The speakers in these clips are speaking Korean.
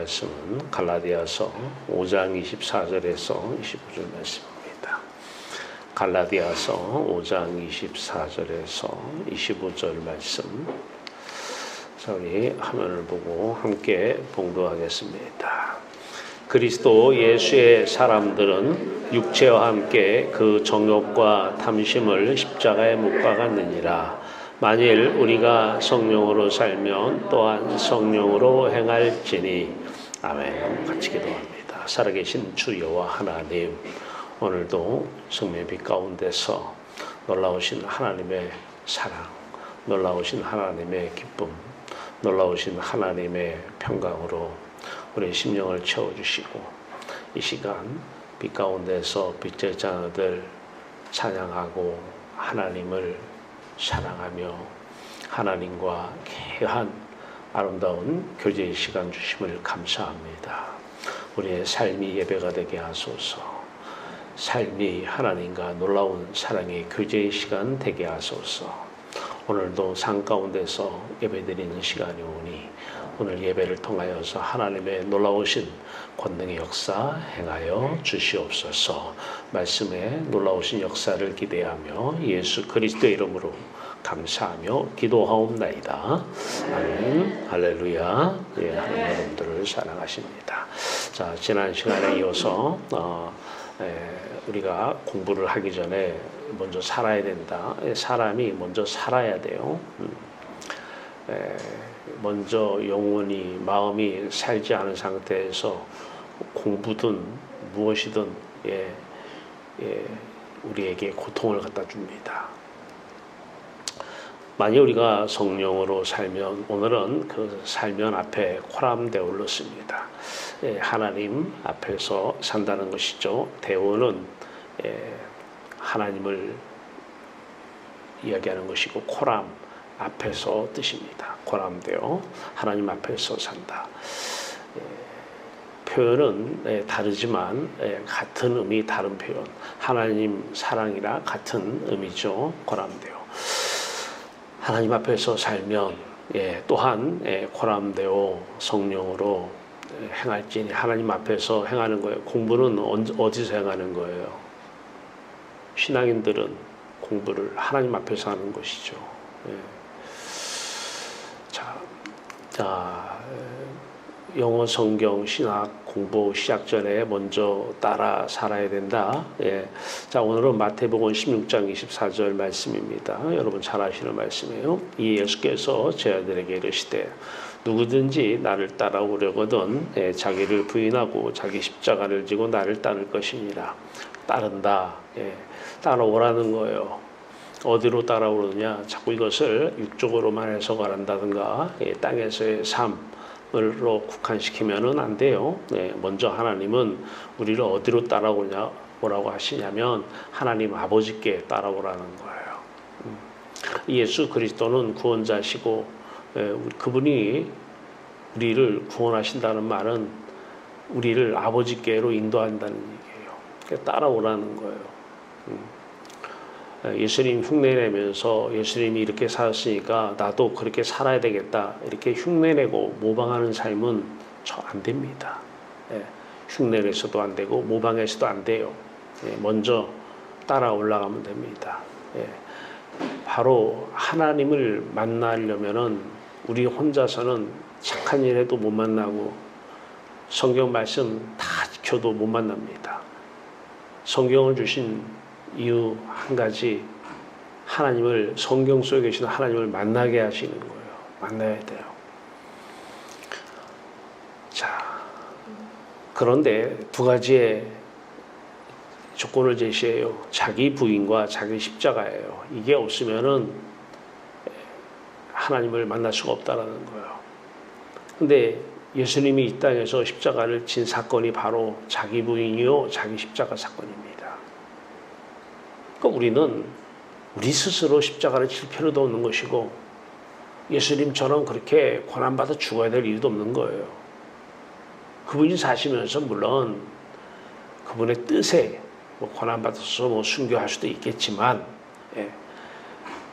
말씀은 갈라디아서 5장 24절에서 25절 말씀입니다. 갈라디아서 5장 24절에서 25절 말씀. 자, 우리 화면을 보고 함께 봉독하겠습니다. 그리스도 예수의 사람들은 육체와 함께 그 정욕과 탐심을 십자가에 못 박았느니라. 만일 우리가 성령으로 살면 또한 성령으로 행할지니. 아멘. 같이 기도합니다. 살아계신 주 여호와 하나님, 오늘도 성령의 빛 가운데서 놀라우신 하나님의 사랑, 놀라우신 하나님의 기쁨, 놀라우신 하나님의 평강으로 우리의 심령을 채워주시고, 이 시간 빛 가운데서 빛의 자녀들 찬양하고 하나님을 사랑하며 하나님과 귀한 아름다운 교제의 시간 주심을 감사합니다. 우리의 삶이 예배가 되게 하소서. 삶이 하나님과 놀라운 사랑의 교제의 시간 되게 하소서. 오늘도 산 가운데서 예배드리는 시간이 오니 오늘 예배를 통하여서 하나님의 놀라우신 권능의 역사 행하여 주시옵소서. 말씀에 놀라우신 역사를 기대하며 예수 그리스도의 이름으로 감사하며 기도하옵나이다. 아멘. 할렐루야. 예, 하나님 여러분들을 사랑하십니다. 자, 지난 시간에 이어서 우리가 공부를 하기 전에 먼저 살아야 된다. 사람이 먼저 살아야 돼요. 먼저 영혼이, 마음이 살지 않은 상태에서 공부든 무엇이든 우리에게 고통을 갖다 줍니다. 만약 우리가 성령으로 살면, 오늘은 그 살면 앞에 코람데오를 씁니다. 하나님 앞에서 산다는 것이죠. 데오는 하나님을 이야기하는 것이고, 코람 앞에서 뜻입니다. 코람데오, 하나님 앞에서 산다. 표현은 다르지만 같은 의미, 다른 표현. 하나님 사랑이라 같은 의미죠. 코람데오. 하나님 앞에서 살면 또한 코람데오 성령으로 행할지니. 하나님 앞에서 행하는 거예요. 공부는 어디서 행하는 거예요? 신앙인들은 공부를 하나님 앞에서 하는 것이죠. 자, 영어 성경 신학 공부 시작 전에 먼저 따라 살아야 된다. 자, 오늘은 마태복음 16장 24절 말씀입니다. 여러분 잘 아시는 말씀이에요. 이 예수께서 제 아들에게 이르시되 누구든지 나를 따라오려거든 자기를 부인하고 자기 십자가를 지고 나를 따를 것이니라. 따른다. 따라오라는 거예요. 어디로 따라오느냐? 자꾸 이것을 육적으로만 해석을 한다든가 땅에서의 삶으로 국한시키면은 안 돼요. 먼저 하나님은 우리를 어디로 따라오라고 하시냐면 하나님 아버지께 따라오라는 거예요. 예수 그리스도는 구원자시고 그분이 우리를 구원하신다는 말은 우리를 아버지께로 인도한다는 얘기예요. 따라오라는 거예요. 예수님 흉내내면서 예수님이 이렇게 사셨으니까 나도 그렇게 살아야 되겠다, 이렇게 흉내내고 모방하는 삶은 안 됩니다. 흉내내서도 안 되고 모방해서도 안 돼요. 먼저 따라 올라가면 됩니다. 바로 하나님을 만나려면은 우리 혼자서는 착한 일 해도 못 만나고 성경 말씀 다 지켜도 못 만납니다. 성경을 주신 이유 한 가지, 하나님을, 성경 속에 계신 하나님을 만나게 하시는 거예요. 만나야 돼요. 자, 그런데 두 가지의 조건을 제시해요. 자기 부인과 자기 십자가예요. 이게 없으면은 하나님을 만날 수가 없다라는 거예요. 근데 예수님이 이 땅에서 십자가를 진 사건이 바로 자기 부인이요 자기 십자가 사건입니다. 그러니까 우리는 우리 스스로 십자가를 칠 필요도 없는 것이고 예수님처럼 그렇게 고난받아 죽어야 될 이유도 없는 거예요. 그분이 사시면서 물론 그분의 뜻에 고난받아서 순교할 수도 있겠지만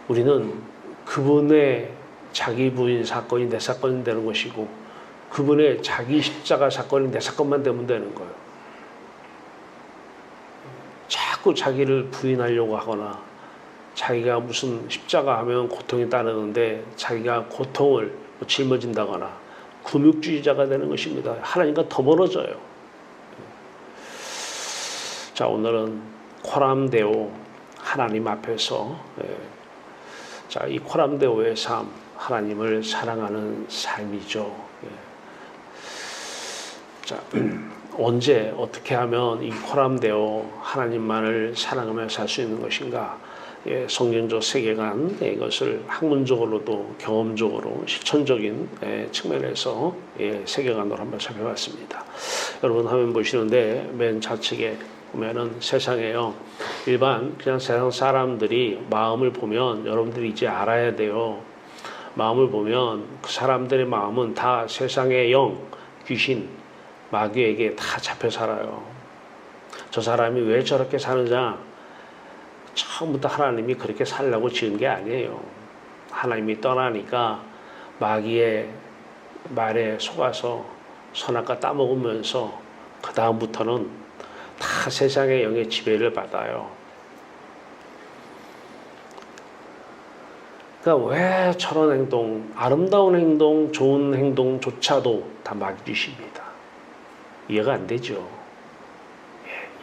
우리는 그분의 자기 부인 사건이 내 사건이 되는 것이고 그분의 자기 십자가 사건이 내 사건만 되면 되는 거예요. 자꾸 자기를 부인하려고 하거나 자기가 무슨 십자가 하면 고통이 따르는데 자기가 고통을 짊어진다거나 금욕주의자가 되는 것입니다. 하나님과 더 멀어져요. 자, 오늘은 코람데오 하나님 앞에서 자, 이 코람데오의 삶, 하나님을 사랑하는 삶이죠. 자, 언제 어떻게 하면 이 코람데오 하나님만을 사랑하며 살 수 있는 것인가? 성경적 세계관 이것을 학문적으로도 경험적으로 실천적인 측면에서 세계관으로 한번 살펴봤습니다. 여러분 화면 보시는데 맨 좌측에 보면은 세상에요. 일반 그냥 세상 사람들이 마음을 보면 여러분들이 이제 알아야 돼요. 마음을 보면 그 사람들의 마음은 다 세상의 영, 귀신, 마귀에게 다 잡혀 살아요. 저 사람이 왜 저렇게 사느냐? 처음부터 하나님이 그렇게 살려고 지은 게 아니에요. 하나님이 떠나니까 마귀의 말에 속아서 선악과 따먹으면서 그 다음부터는 다 세상의 영의 지배를 받아요. 그러니까 왜 저런 행동, 아름다운 행동, 좋은 행동조차도 다 마귀 짓입니다. 이해가 안 되죠.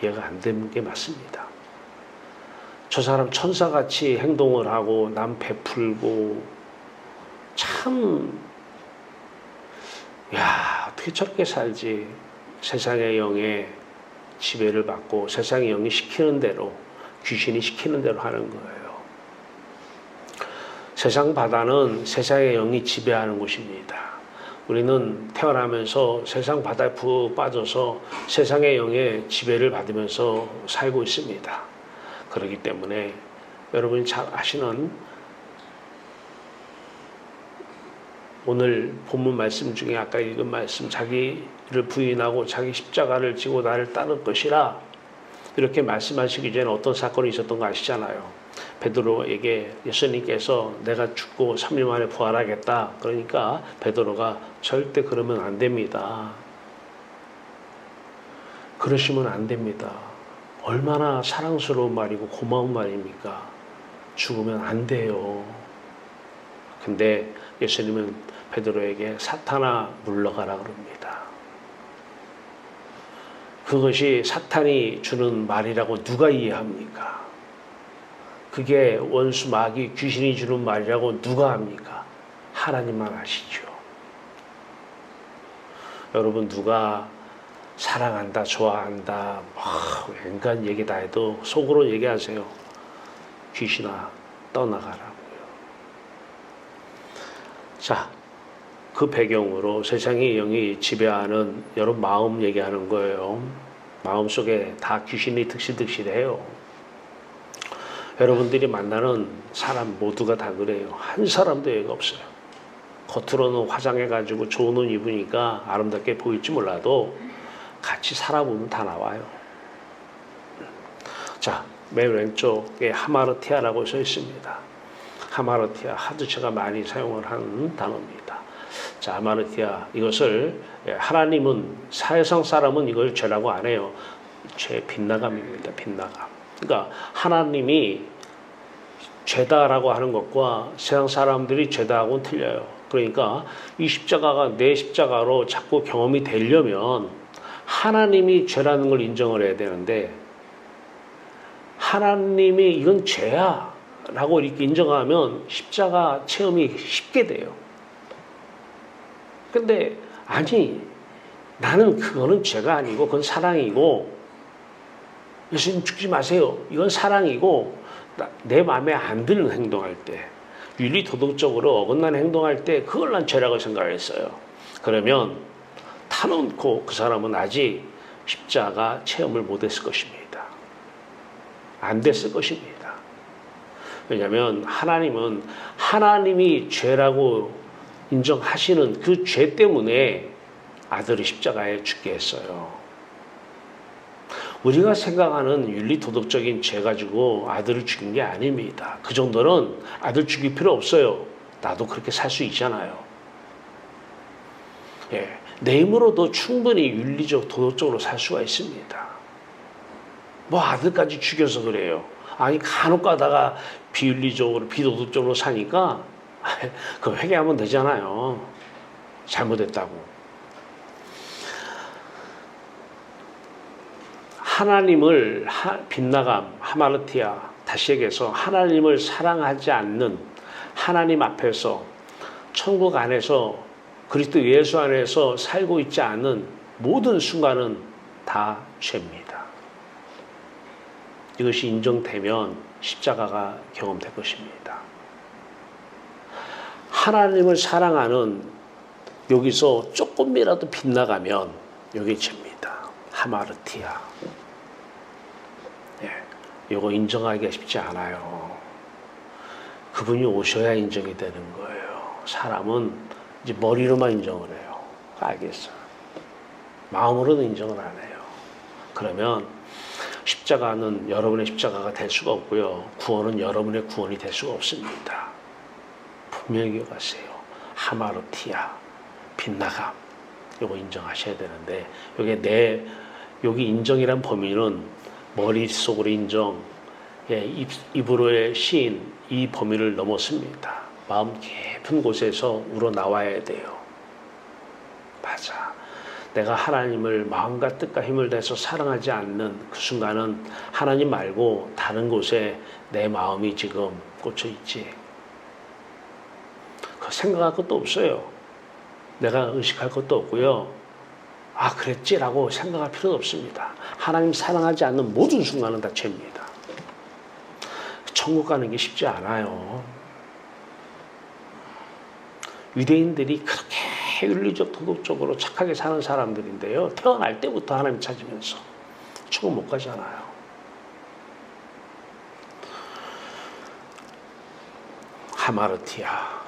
이해가 안 되는 게 맞습니다. 저 사람 천사같이 행동을 하고 남 베풀고 참, 야, 어떻게 저렇게 살지? 세상의 영의 지배를 받고 세상의 영이 시키는 대로, 귀신이 시키는 대로 하는 거예요. 세상 바다는 세상의 영이 지배하는 곳입니다. 우리는 태어나면서 세상 바다에 푹 빠져서 세상의 영의 지배를 받으면서 살고 있습니다. 그렇기 때문에 여러분이 잘 아시는 오늘 본문 말씀 중에 아까 읽은 말씀, 자기를 부인하고 자기 십자가를 지고 나를 따를 것이라 이렇게 말씀하시기 전에 어떤 사건이 있었던 거 아시잖아요. 베드로에게 예수님께서 내가 죽고 3일 만에 부활하겠다. 그러니까 베드로가 절대 그러면 안 됩니다. 그러시면 안 됩니다. 얼마나 사랑스러운 말이고 고마운 말입니까? 죽으면 안 돼요. 근데 예수님은 베드로에게 사탄아 물러가라 그럽니다. 그것이 사탄이 주는 말이라고 누가 이해합니까? 그게 원수 마귀 귀신이 주는 말이라고 누가 합니까? 하나님만 아시죠. 여러분 누가 사랑한다, 좋아한다, 온갖 얘기 다 해도 속으로 얘기하세요. 귀신아, 떠나가라고요. 자, 그 배경으로 세상의 영이 지배하는 여러분 마음 얘기하는 거예요. 마음속에 다 귀신이 득실득실해요. 여러분들이 만나는 사람 모두가 다 그래요. 한 사람도 예가 없어요. 겉으로는 화장해가지고 좋은 옷 입으니까 아름답게 보일지 몰라도 같이 살아보면 다 나와요. 자, 맨 왼쪽에 하마르티아라고 써 있습니다. 하마르티아, 하도 제가 많이 사용을 하는 단어입니다. 자, 하마르티아, 이것을 하나님은, 세상 사람은 이걸 죄라고 안 해요. 죄 빗나감입니다. 빗나감. 그러니까 하나님이 죄다라고 하는 것과 세상 사람들이 죄다하고는 틀려요. 그러니까 이 십자가가 내 십자가로 자꾸 경험이 되려면 하나님이 죄라는 걸 인정을 해야 되는데 하나님이 이건 죄야 라고 이렇게 인정하면 십자가 체험이 쉽게 돼요. 근데 아니, 나는 그거는 죄가 아니고 그건 사랑이고 예수님 죽지 마세요. 이건 사랑이고 내 마음에 안 드는 행동할 때 윤리 도덕적으로 어긋난 행동할 때 그걸 난 죄라고 생각했어요. 그러면 타놓고 그 사람은 아직 십자가 체험을 못했을 것입니다. 안 됐을 것입니다. 왜냐하면 하나님은 하나님이 죄라고 인정하시는 그 죄 때문에 아들을 십자가에 죽게 했어요. 우리가 생각하는 윤리 도덕적인 죄 가지고 아들을 죽인 게 아닙니다. 그 정도는 아들 죽일 필요 없어요. 나도 그렇게 살 수 있잖아요. 예, 내 힘으로도 충분히 윤리적, 도덕적으로 살 수가 있습니다. 뭐 아들까지 죽여서 그래요. 아니 간혹 가다가 비윤리적으로, 비도덕적으로 사니까 그 회개하면 되잖아요. 잘못했다고. 하나님을 빗나감, 하마르티아, 다시 얘기해서 하나님을 사랑하지 않는, 하나님 앞에서 천국 안에서 그리스도 예수 안에서 살고 있지 않은 모든 순간은 다 죄입니다. 이것이 인정되면 십자가가 경험될 것입니다. 하나님을 사랑하는, 여기서 조금이라도 빗나가면 여기 죄입니다. 하마르티아. 이거 인정하기가 쉽지 않아요. 그분이 오셔야 인정이 되는 거예요. 사람은 이제 머리로만 인정을 해요. 알겠어요. 마음으로는 인정을 안 해요. 그러면 십자가는 여러분의 십자가가 될 수가 없고요. 구원은 여러분의 구원이 될 수가 없습니다. 분명히 기억하세요. 하마르티아, 빗나감. 이거 인정하셔야 되는데, 여기 인정이란 범위는 머릿속으로 인정, 입으로의 시인, 이 범위를 넘었습니다. 마음 깊은 곳에서 우러나와야 돼요. 맞아. 내가 하나님을 마음과 뜻과 힘을 다해서 사랑하지 않는 그 순간은 하나님 말고 다른 곳에 내 마음이 지금 꽂혀 있지. 그 생각할 것도 없어요. 내가 의식할 것도 없고요. 아, 그랬지라고 생각할 필요도 없습니다. 하나님 사랑하지 않는 모든 순간은 다 죄입니다. 천국 가는 게 쉽지 않아요. 유대인들이 그렇게 윤리적, 도덕적으로 착하게 사는 사람들인데요. 태어날 때부터 하나님 찾으면서 천국 못 가잖아요. 하마르티아.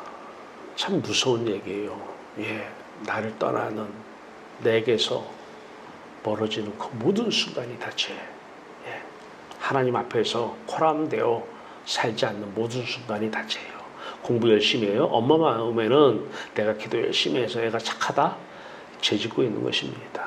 참 무서운 얘기예요. 나를 떠나는, 내게서 멀어지는 그 모든 순간이 다 죄. 하나님 앞에서 코람되어 살지 않는 모든 순간이 다 죄예요. 공부 열심히 해요. 엄마 마음에는 내가 기도 열심히 해서 애가 착하다? 죄 짓고 있는 것입니다.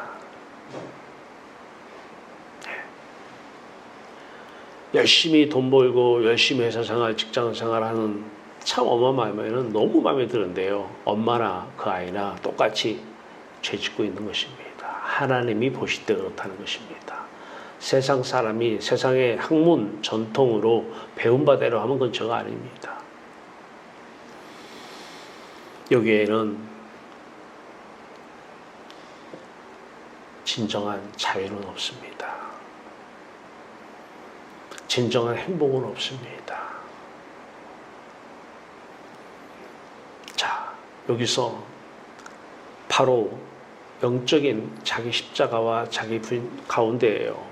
열심히 돈 벌고 열심히 회사 생활, 직장 생활하는 참 엄마 마음에는 너무 마음에 드는데요. 엄마나 그 아이나 똑같이 죄 짓고 있는 것입니다. 하나님이 보실 때 그렇다는 것입니다. 세상 사람이 세상의 학문, 전통으로 배운 바대로 하면 그건 죄가 아닙니다. 여기에는 진정한 자유는 없습니다. 진정한 행복은 없습니다. 자, 여기서 바로 영적인 자기 십자가와 자기 부인 가운데예요.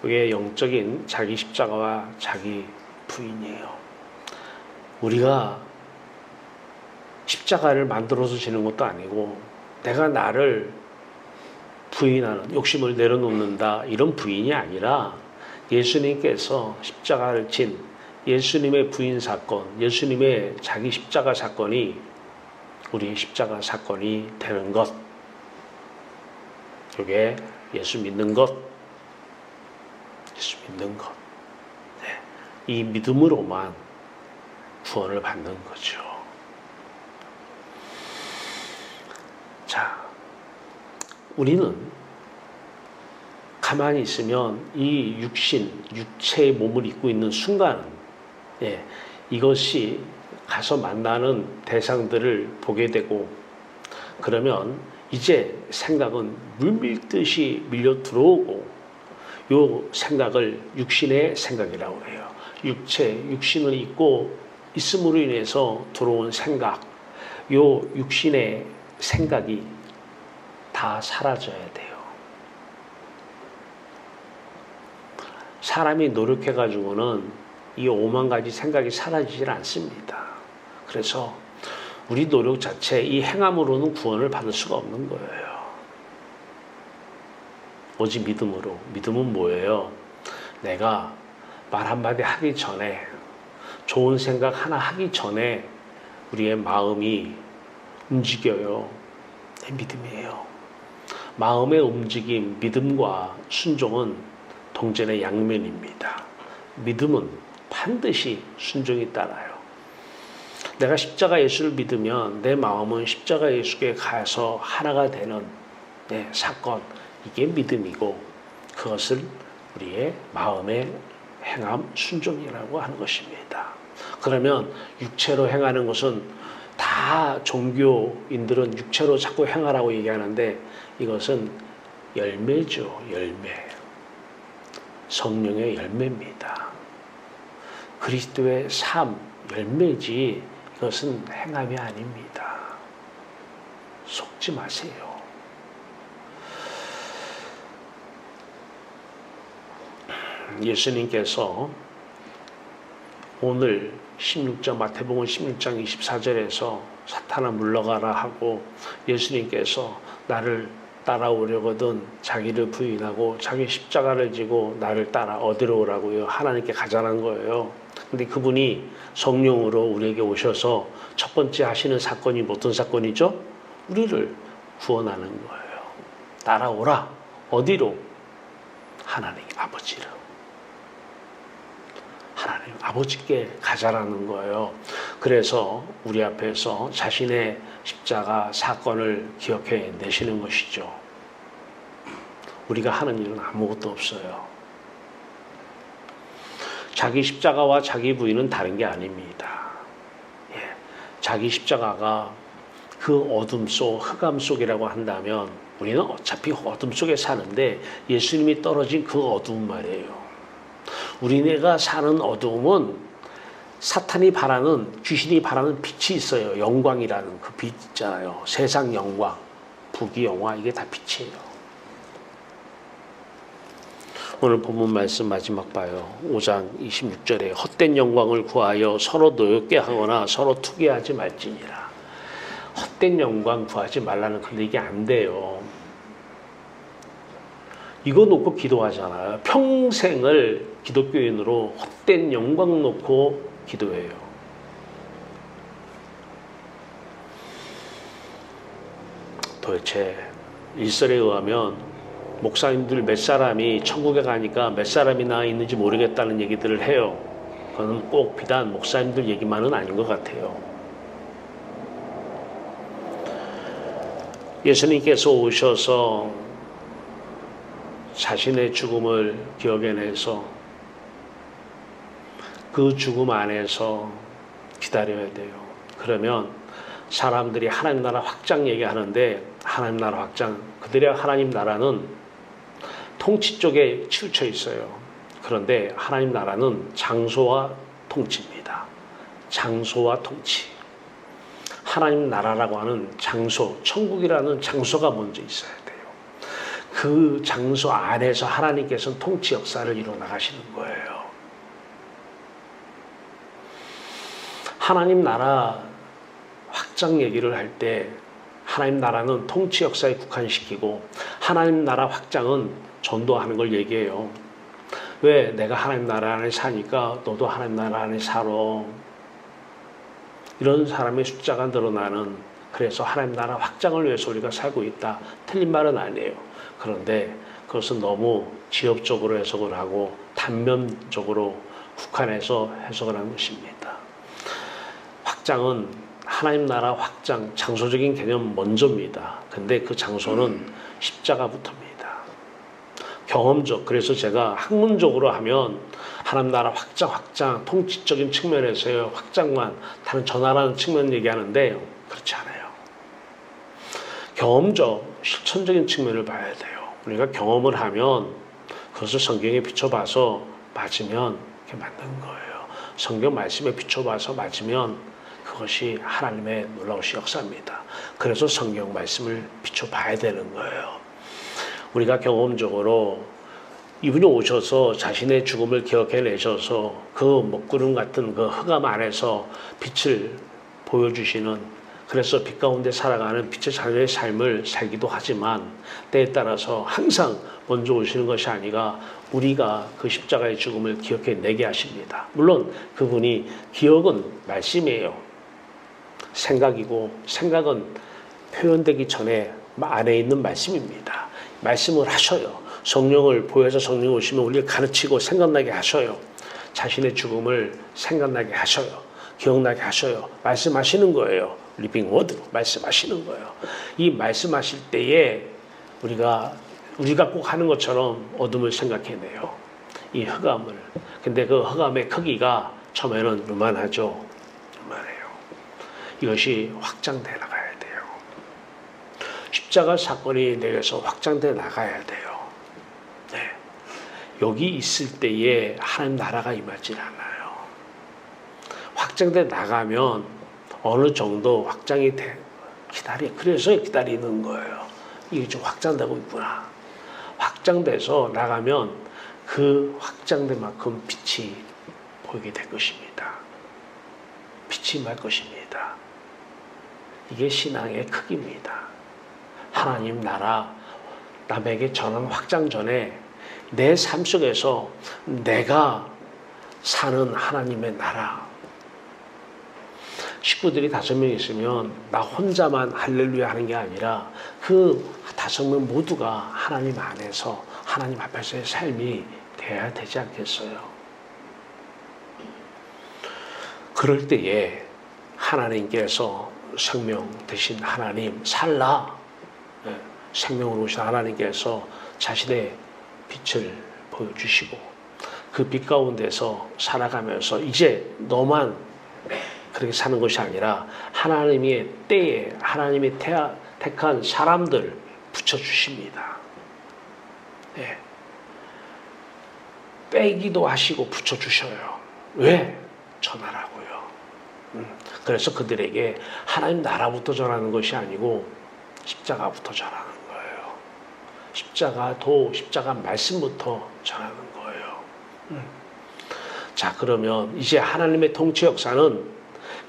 이게 영적인 자기 십자가와 자기 부인이에요. 우리가 십자가를 만들어서 지는 것도 아니고 내가 나를 부인하는, 욕심을 내려놓는다, 이런 부인이 아니라 예수님께서 십자가를 진 예수님의 부인 사건, 예수님의 자기 십자가 사건이 우리의 십자가 사건이 되는 것. 이게 예수 믿는 것. 예수 믿는 것. 이 믿음으로만 구원을 받는 거죠. 자, 우리는 가만히 있으면 이 육체의 몸을 입고 있는 순간은 이것이 가서 만나는 대상들을 보게 되고, 그러면 이제 생각은 물밀듯이 밀려 들어오고, 요 생각을 육신의 생각이라고 해요. 육신을 입고 있음으로 인해서 들어온 생각, 요 육신의 생각이 다 사라져야 돼요. 사람이 노력해가지고는 이 5만 가지 생각이 사라지질 않습니다. 그래서 우리 노력 자체, 이 행함으로는 구원을 받을 수가 없는 거예요. 오직 믿음으로. 믿음은 뭐예요? 내가 말 한마디 하기 전에, 좋은 생각 하나 하기 전에 우리의 마음이 움직여요. 내 믿음이에요. 마음의 움직임, 믿음과 순종은 동전의 양면입니다. 믿음은 반드시 순종이 따라요. 내가 십자가 예수를 믿으면 내 마음은 십자가 예수께 가서 하나가 되는 사건, 이게 믿음이고 그것을 우리의 마음의 행함, 순종이라고 하는 것입니다. 그러면 육체로 행하는 것은 다 종교인들은 육체로 자꾸 행하라고 얘기하는데 이것은 열매죠. 열매. 성령의 열매입니다. 그리스도의 삶, 열매지 이것은 행함이 아닙니다. 속지 마세요. 예수님께서 오늘 16장 마태복음 16장 24절에서 사탄아 물러가라 하고 예수님께서 나를 따라오려거든 자기를 부인하고 자기 십자가를 지고 나를 따라 어디로 오라고요? 하나님께 가자는 거예요. 근데 그분이 성령으로 우리에게 오셔서 첫 번째 하시는 사건이 어떤 사건이죠? 우리를 구원하는 거예요. 따라오라. 어디로? 하나님 아버지로. 하나님 아버지께 가자라는 거예요. 그래서 우리 앞에서 자신의 십자가 사건을 기억해 내시는 것이죠. 우리가 하는 일은 아무것도 없어요. 자기 십자가와 자기 부인은 다른 게 아닙니다. 자기 십자가가 그 어둠 속, 흑암 속이라고 한다면 우리는 어차피 어둠 속에 사는데 예수님이 떨어진 그 어두운 말이에요. 우리네가 사는 어두움은 사탄이 바라는, 귀신이 바라는 빛이 있어요. 영광이라는 그 빛 있잖아요. 세상 영광, 부귀영화, 이게 다 빛이에요. 오늘 본문 말씀 마지막 봐요. 5장 26절에 헛된 영광을 구하여 서로 노엽게 하거나 서로 투기하지 말지니라. 헛된 영광 구하지 말라는, 근데 이게 안 돼요. 이거 놓고 기도하잖아요. 평생을 기독교인으로 헛된 영광 놓고 기도해요. 도대체 일설에 의하면 목사님들 몇 사람이 천국에 가니까 몇 사람이나 있는지 모르겠다는 얘기들을 해요. 그건 꼭 비단 목사님들 얘기만은 아닌 것 같아요. 예수님께서 오셔서 자신의 죽음을 기억해내서 그 죽음 안에서 기다려야 돼요. 그러면 사람들이 하나님 나라 확장 얘기하는데 하나님 나라 확장, 그들의 하나님 나라는 통치 쪽에 치우쳐 있어요. 그런데 하나님 나라는 장소와 통치입니다. 장소와 통치. 하나님 나라라고 하는 장소, 천국이라는 장소가 먼저 있어야 돼요. 그 장소 안에서 하나님께서는 통치 역사를 이루어 나가시는 거예요. 하나님 나라 확장 얘기를 할 때 하나님 나라는 통치 역사에 국한시키고 하나님 나라 확장은 전도하는 걸 얘기해요. 왜? 내가 하나님 나라 안에 사니까 너도 하나님 나라 안에 살아. 이런 사람의 숫자가 늘어나는, 그래서 하나님 나라 확장을 위해서 우리가 살고 있다. 틀린 말은 아니에요. 그런데 그것은 너무 지엽적으로 해석을 하고 단면적으로 국한해서 해석을 하는 것입니다. 확장은 하나님 나라 확장, 장소적인 개념 먼저입니다. 근데 그 장소는 십자가부터입니다. 경험적, 그래서 제가 학문적으로 하면 하나님 나라 확장, 통치적인 측면에서의 확장만, 다른 전하라는 측면 얘기하는데 그렇지 않아요. 경험적, 실천적인 측면을 봐야 돼요. 우리가 경험을 하면 그것을 성경에 비춰봐서 맞으면 이렇게 맞는 거예요. 성경 말씀에 비춰봐서 맞으면 그것이 하나님의 놀라우신 역사입니다. 그래서 성경 말씀을 비춰봐야 되는 거예요. 우리가 경험적으로 이분이 오셔서 자신의 죽음을 기억해내셔서 그 먹구름 같은 그 흑암 안에서 빛을 보여주시는, 그래서 빛 가운데 살아가는 빛의 자녀의 삶을 살기도 하지만 때에 따라서 항상 먼저 오시는 것이 아니라 우리가 그 십자가의 죽음을 기억해내게 하십니다. 물론 그분이 기억은 말씀이에요. 생각이고 생각은 표현되기 전에 안에 있는 말씀입니다. 말씀을 하셔요. 성령을 보여서 성령 오시면 우리를 가르치고 생각나게 하셔요. 자신의 죽음을 생각나게 하셔요. 기억나게 하셔요. 말씀하시는 거예요. 리빙 워드로 말씀하시는 거예요. 이 말씀하실 때에 우리가 꼭 하는 것처럼 어둠을 생각해내요. 이 흑암을. 근데 그 흑암의 크기가 처음에는 요만하죠. 요만해요. 이것이 확장돼 나가야 돼요. 십자가 사건이 내게서 확장돼 나가야 돼요. 네. 여기 있을 때에 하나님 나라가 임하지 않아요. 확장돼 나가면 어느 정도 확장이 그래서 기다리는 거예요. 이게 좀 확장되고 있구나. 확장돼서 나가면 그 확장된 만큼 빛이 보이게 될 것입니다. 빛이 말 것입니다. 이게 신앙의 크기입니다. 하나님 나라 남에게 전한 확장 전에 내 삶 속에서 내가 사는 하나님의 나라, 식구들이 5명 있으면 나 혼자만 할렐루야 하는 게 아니라 그 5명 모두가 하나님 안에서 하나님 앞에서의 삶이 돼야 되지 않겠어요? 그럴 때에 하나님께서 생명 대신 하나님 살라, 생명으로 오신 하나님께서 자신의 빛을 보여주시고 그 빛 가운데서 살아가면서 이제 너만 그렇게 사는 것이 아니라 하나님의 때에 하나님이 택한 사람들 붙여주십니다. 네. 빼기도 하시고 붙여주셔요. 왜? 전하라고요. 그래서 그들에게 하나님 나라부터 전하는 것이 아니고 십자가부터 전하는 거예요. 십자가 말씀부터 전하는 거예요. 자, 그러면 이제 하나님의 통치 역사는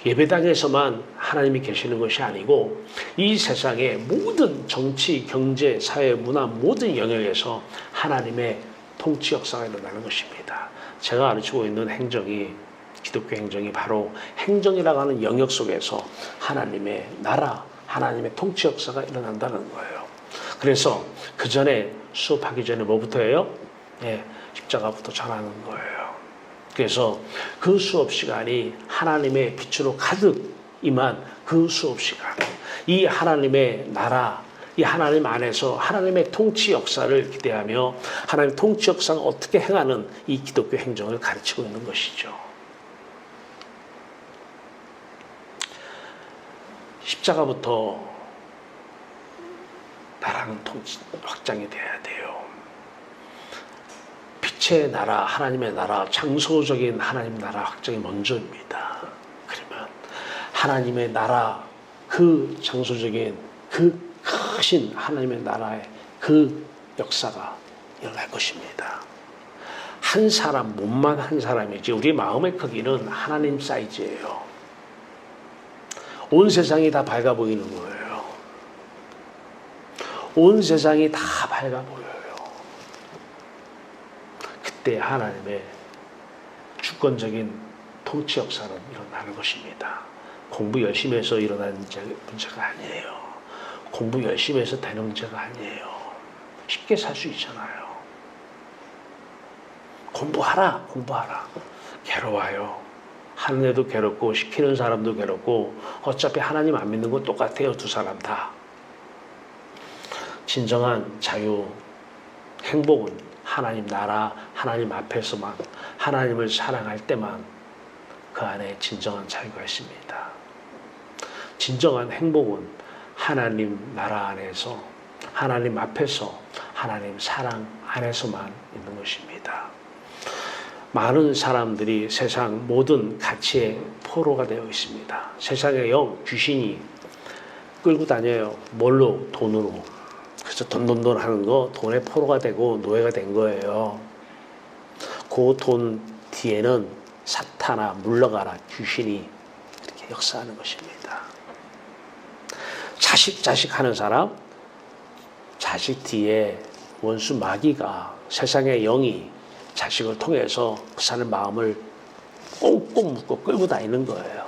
예배당에서만 하나님이 계시는 것이 아니고 이 세상의 모든 정치, 경제, 사회, 문화 모든 영역에서 하나님의 통치 역사가 일어나는 것입니다. 제가 가르치고 있는 행정이 기독교 행정이 바로 행정이라고 하는 영역 속에서 하나님의 나라, 하나님의 통치 역사가 일어난다는 거예요. 그래서 그 전에 수업하기 전에 뭐부터 해요? 네, 십자가부터 전하는 거예요. 그래서 그 수업 시간이 하나님의 빛으로 가득 임한 그 수업 시간, 이 하나님의 나라, 이 하나님 안에서 하나님의 통치 역사를 기대하며 하나님의 통치 역사가 어떻게 행하는 이 기독교 행정을 가르치고 있는 것이죠. 십자가부터 나라는 통치 확장이 돼야 돼요. 빛의 나라, 하나님의 나라, 장소적인 하나님 나라 확장이 먼저입니다. 그러면 하나님의 나라, 그 장소적인 그 크신 하나님의 나라의 그 역사가 일어날 것입니다. 한 사람, 몸만 한 사람이지 우리 마음의 크기는 하나님 사이즈예요. 온 세상이 다 밝아 보이는 거예요. 온 세상이 다 밝아 보여요. 그때 하나님의 주권적인 통치 역사는 일어나는 것입니다. 공부 열심히 해서 일어나는 문제가 아니에요. 공부 열심히 해서 되는 문제가 아니에요. 쉽게 살 수 있잖아요. 공부하라. 괴로워요. 하는 애도 괴롭고 시키는 사람도 괴롭고 어차피 하나님 안 믿는 건 똑같아요. 두 사람 다. 진정한 자유, 행복은 하나님 나라, 하나님 앞에서만 하나님을 사랑할 때만 그 안에 진정한 자유가 있습니다. 진정한 행복은 하나님 나라 안에서 하나님 앞에서 하나님 사랑 안에서만 있는 것입니다. 많은 사람들이 세상 모든 가치의 포로가 되어 있습니다. 세상의 영, 귀신이 끌고 다녀요. 뭘로? 돈으로. 그래서 돈 하는 거 돈의 포로가 되고 노예가 된 거예요. 그 돈 뒤에는 사탄아 물러가라 귀신이 이렇게 역사하는 것입니다. 자식 하는 사람, 자식 뒤에 원수 마귀가 세상의 영이 자식을 통해서 그 사람의 마음을 꽁꽁 묶고 끌고 다니는 거예요.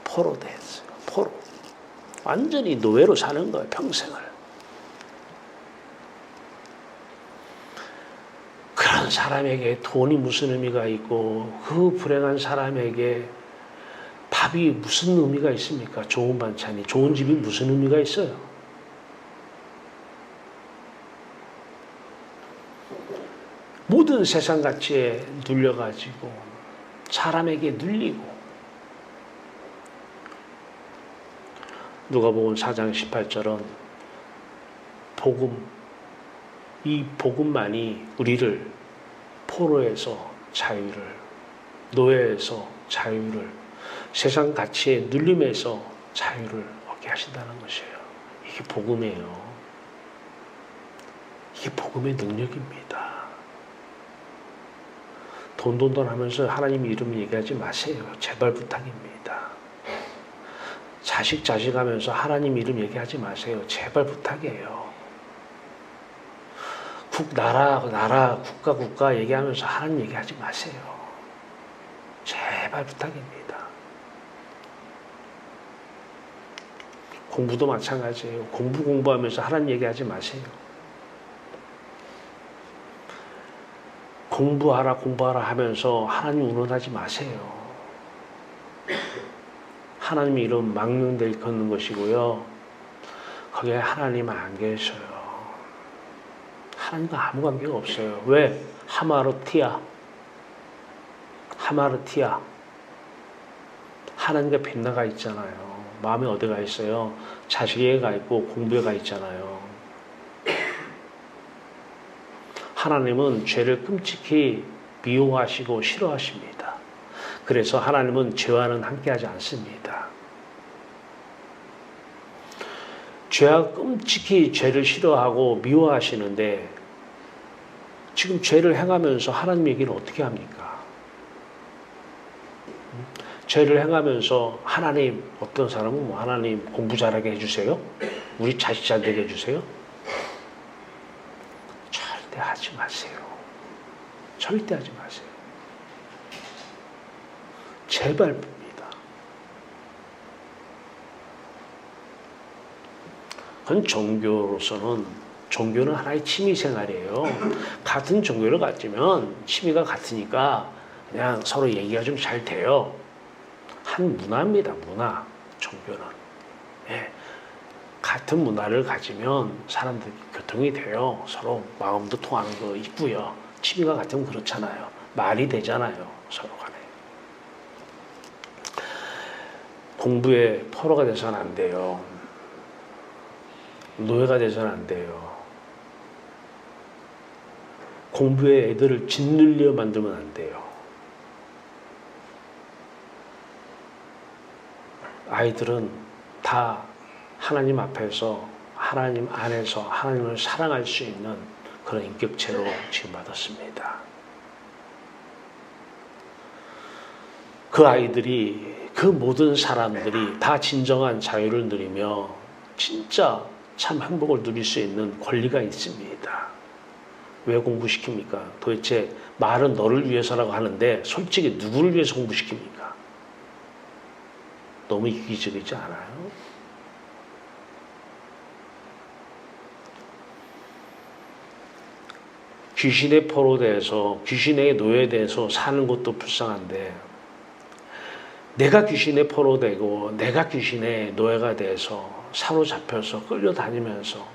포로 됐어요. 포로. 완전히 노예로 사는 거예요, 평생을. 그런 사람에게 돈이 무슨 의미가 있고 그 불행한 사람에게 밥이 무슨 의미가 있습니까? 좋은 반찬이, 좋은 집이 무슨 의미가 있어요? 모든 세상 가치에 눌려가지고 사람에게 눌리고 누가복음 4장 18절은 복음, 이 복음만이 우리를 포로에서 자유를, 노예에서 자유를, 세상 가치의 눌림에서 자유를 얻게 하신다는 것이에요. 이게 복음이에요. 이게 복음의 능력입니다. 돈 하면서 하나님 이름 얘기하지 마세요. 제발 부탁입니다. 자식 하면서 하나님 이름 얘기하지 마세요. 제발 부탁이에요. 나라, 국가 얘기하면서 하나님 얘기하지 마세요. 제발 부탁입니다. 공부도 마찬가지예요. 공부하면서 하나님 얘기하지 마세요. 공부하라 하면서 하나님 운운하지 마세요. 하나님 이름 망령되 일컫는 것이고요. 거기에 하나님 안 계셔요. 하나님과 아무 관계가 없어요. 왜? 하마르티아. 하나님과 빗나가 있잖아요. 마음에 어디가 있어요? 자식에 가 있고 공부에 가 있잖아요. 하나님은 죄를 끔찍히 미워하시고 싫어하십니다. 그래서 하나님은 죄와는 함께하지 않습니다. 죄와 끔찍히 죄를 싫어하고 미워하시는데 지금 죄를 행하면서 하나님 얘기를 어떻게 합니까? 죄를 행하면서 하나님, 어떤 사람은 뭐 하나님 공부 잘하게 해주세요? 우리 자식 잘 되게 해주세요? 절대 하지 마세요. 절대 하지 마세요. 제발 봅니다. 그건 종교는 하나의 취미생활이에요. 같은 종교를 가지면 취미가 같으니까 그냥 서로 얘기가 좀 잘 돼요. 한 문화입니다. 문화, 종교는. 예. 같은 문화를 가지면 사람들이 교통이 돼요. 서로 마음도 통하는 거 있고요. 취미가 같으면 그렇잖아요. 말이 되잖아요. 서로 간에. 공부에 포로가 돼서는 안 돼요. 노예가 돼서는 안 돼요. 공부에 애들을 짓눌려 만들면 안 돼요. 아이들은 다 하나님 앞에서, 하나님 안에서 하나님을 사랑할 수 있는 그런 인격체로 지금 받았습니다. 그 아이들이, 그 모든 사람들이 다 진정한 자유를 누리며 진짜 참 행복을 누릴 수 있는 권리가 있습니다. 왜 공부시킵니까? 도대체 말은 너를 위해서라고 하는데 솔직히 누구를 위해서 공부시킵니까? 너무 이기적이지 않아요? 귀신의 포로돼서, 귀신의 노예돼서 사는 것도 불쌍한데 내가 귀신의 포로되고 내가 귀신의 노예가 돼서 사로잡혀서 끌려다니면서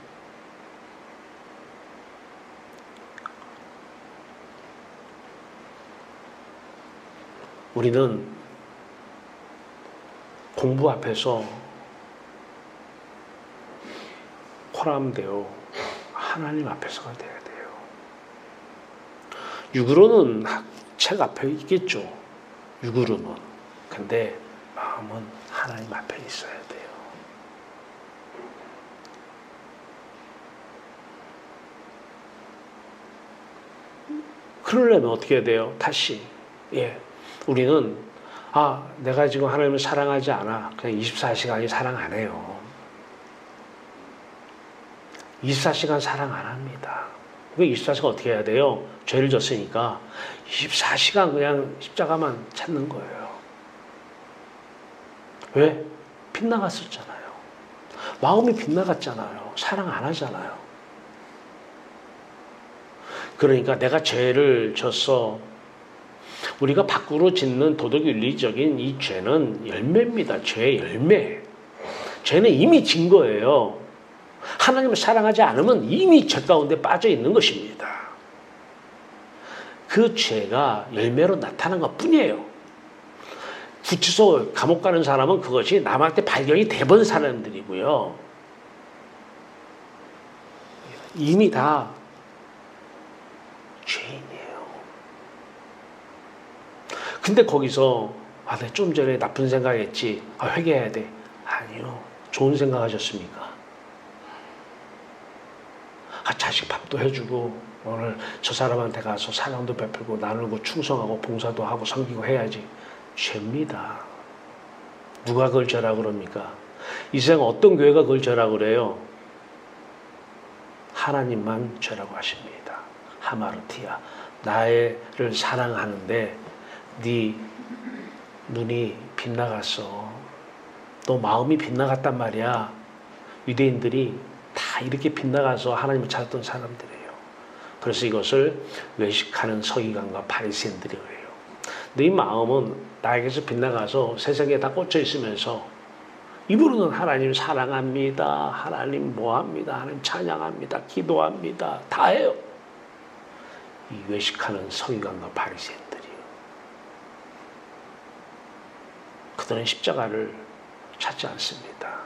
우리는 공부 앞에서 포함되어 하나님 앞에서가 돼야 돼요. 육으로는 책 앞에 있겠죠. 육으로는. 근데 마음은 하나님 앞에 있어야 돼요. 그러려면 어떻게 해야 돼요? 다시. 우리는 내가 지금 하나님을 사랑하지 않아. 그냥 24시간이 사랑 안 해요. 24시간 사랑 안 합니다. 그 24시간 어떻게 해야 돼요? 죄를 졌으니까 24시간 그냥 십자가만 찾는 거예요. 왜? 빗나갔었잖아요. 마음이 빗나갔잖아요. 사랑 안 하잖아요. 그러니까 내가 죄를 졌어. 우리가 밖으로 짓는 도덕윤리적인 이 죄는 열매입니다. 죄의 열매. 죄는 이미 진 거예요. 하나님을 사랑하지 않으면 이미 죄 가운데 빠져 있는 것입니다. 그 죄가 열매로 나타난 것 뿐이에요. 구치소 감옥 가는 사람은 그것이 남한테 발견이 돼본 사람들이고요. 이미 다 죄인이에요. 근데 거기서 내가 좀 전에 나쁜 생각했지. 회개해야 돼. 아니요. 좋은 생각하셨습니까? 자식 밥도 해주고 오늘 저 사람한테 가서 사랑도 베풀고 나누고 충성하고 봉사도 하고 섬기고 해야지. 죄입니다. 누가 그걸 죄라고 그럽니까? 이 세상 어떤 교회가 그걸 죄라고 그래요? 하나님만 죄라고 하십니다. 하마르티야. 나를 사랑하는데 네 눈이 빗나갔어. 너 마음이 빗나갔단 말이야. 유대인들이 다 이렇게 빗나가서 하나님을 찾았던 사람들이에요. 그래서 이것을 외식하는 서기관과 바리새인들이 그래요. 네 마음은 나에게서 빗나가서 세상에 다 꽂혀 있으면서 입으로는 하나님 사랑합니다. 하나님 뭐합니다. 하나님 찬양합니다. 기도합니다. 다 해요. 이 외식하는 서기관과 바리새인들이요. 그들은 십자가를 찾지 않습니다.